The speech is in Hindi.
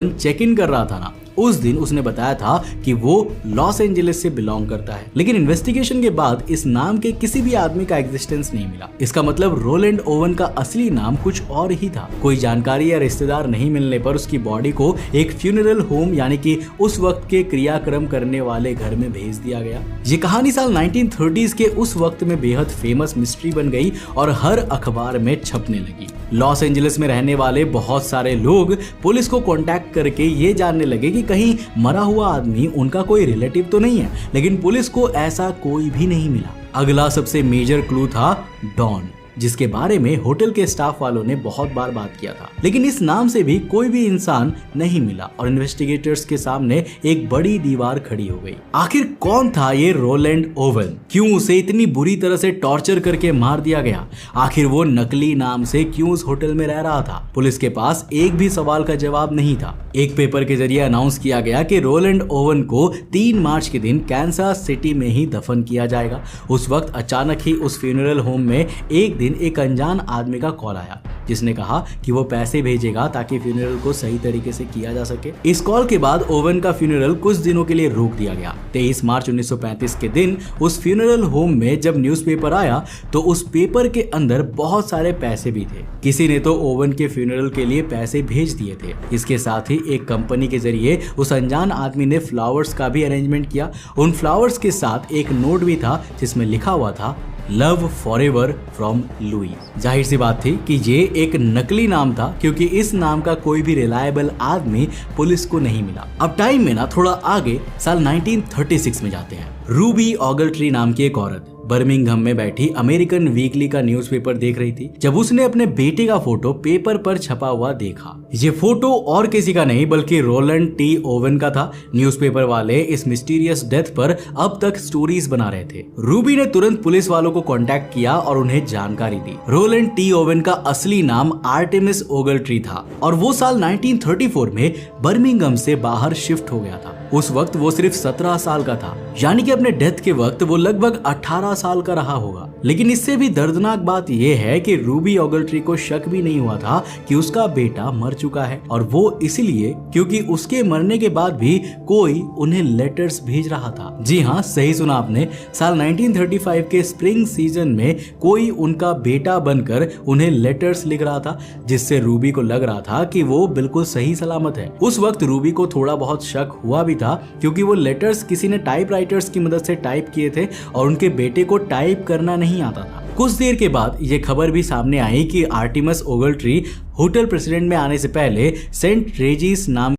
चेक इन कर रहा था ना, उस दिन उसने बताया था कि वो लॉस एंजलिस से बिलोंग करता है। लेकिन इन्वेस्टिगेशन के बाद इस नाम के किसी भी आदमी का एग्जिस्टेंस नहीं मिला। इसका मतलब रोलैंड ओवन का असली नाम कुछ और ही था। कोई जानकारी या रिश्तेदार नहीं मिलने पर उसकी बॉडी को एक फ्यूनरल होम यानी कि उस वक्त के क्रियाक्रम करने वाले घर में भेज दिया गया। ये कहानी साल 1930s के उस वक्त में बेहद फेमस मिस्ट्री बन गई और हर अखबार में छपने लगी। लॉस एंजलिस में रहने वाले बहुत सारे लोग पुलिस को कांटेक्ट करके ये जानने लगे कि कहीं मरा हुआ आदमी उनका कोई रिलेटिव तो नहीं है, लेकिन पुलिस को ऐसा कोई भी नहीं मिला। अगला सबसे मेजर क्लू था डॉन, जिसके बारे में होटल के स्टाफ वालों ने बहुत बार बात किया था, लेकिन इस नाम से भी कोई भी इंसान नहीं मिला और इन्वेस्टिगेटर्स के सामने एक बड़ी दीवार खड़ी हो गई। आखिर कौन था ये रोलैंड ओवन? क्यों उसे इतनी बुरी तरह से टॉर्चर करके मार दिया गया? आखिर वो नकली नाम से क्यों उस होटल में रह रहा था? पुलिस के पास एक भी सवाल का जवाब नहीं था। एक पेपर के जरिए अनाउंस किया गया कि रोलैंड ओवन को 3 मार्च के दिन कैंसास सिटी में ही दफन किया जाएगा। उस वक्त अचानक ही उस फ्यूनरल होम में एक अनजान आदमी का कॉल आया, जिसने कहा कि वो पैसे भेजेगा ताकि फ्यूनरल को सही तरीके से किया जा सके। इस कॉल के बाद ओवन का फ्यूनरल कुछ दिनों के लिए रोक दिया गया। 23 मार्च 1935 के दिन उस फ्यूनरल होम में जब न्यूज़पेपर आया तो उस पेपर के अंदर बहुत सारे पैसे भी थे। किसी ने तो ओवन के फ्यूनरल के लिए पैसे भेज दिए थे। इसके साथ ही एक कंपनी के जरिए उस अनजान आदमी ने फ्लावर्स का भी अरेंजमेंट किया। उन फ्लावर्स के साथ एक नोट भी था जिसमें लिखा हुआ था लव फॉरएवर फ्रॉम लुई। जाहिर सी बात थी कि ये एक नकली नाम था, क्योंकि इस नाम का कोई भी रिलायबल आदमी पुलिस को नहीं मिला। अब टाइम में ना थोड़ा आगे साल 1936 में जाते हैं। रूबी ऑगलट्री नाम की एक औरत बर्मिंघम में बैठी अमेरिकन वीकली का न्यूज़पेपर देख रही थी जब उसने अपने बेटे का फोटो पेपर पर छपा हुआ देखा। ये फोटो और किसी का नहीं बल्कि रोलैंड टी ओवन का था। न्यूज़पेपर वाले इस मिस्टीरियस डेथ पर अब तक स्टोरीज बना रहे थे। रूबी ने तुरंत पुलिस वालों को कांटेक्ट किया और उन्हें जानकारी दी। रोलैंड टी ओवन का असली नाम आर्टेमिस ओगलट्री था और वो साल 1934 में बर्मिंघम से बाहर शिफ्ट हो गया था। उस वक्त वो सिर्फ 17 साल का था, यानी कि अपने डेथ के वक्त वो लगभग 18 साल का रहा होगा। लेकिन इससे भी दर्दनाक बात यह है कि रूबी ऑगलट्री को शक भी नहीं हुआ था कि उसका बेटा मर चुका है, और वो इसलिए क्योंकि उसके मरने के बाद भी कोई उन्हें लेटर्स भेज रहा था। जी हाँ, सही सुना आपने। साल 1935 के स्प्रिंग सीजन में कोई उनका बेटा बनकर उन्हें लेटर्स लिख रहा था, जिससे रूबी को लग रहा था कि वो बिल्कुल सही सलामत है। उस वक्त रूबी को थोड़ा बहुत शक हुआ भी था, क्योंकि वो लेटर्स किसी ने टाइपराइटर्स की मदद से टाइप किए थे और उनके बेटे को टाइप करना नहीं आता था। कुछ देर के बाद ये खबर भी सामने आई कि आर्टेमिस ओगलट्री होटल प्रेसिडेंट में आने से पहले सेंट रेजिस नाम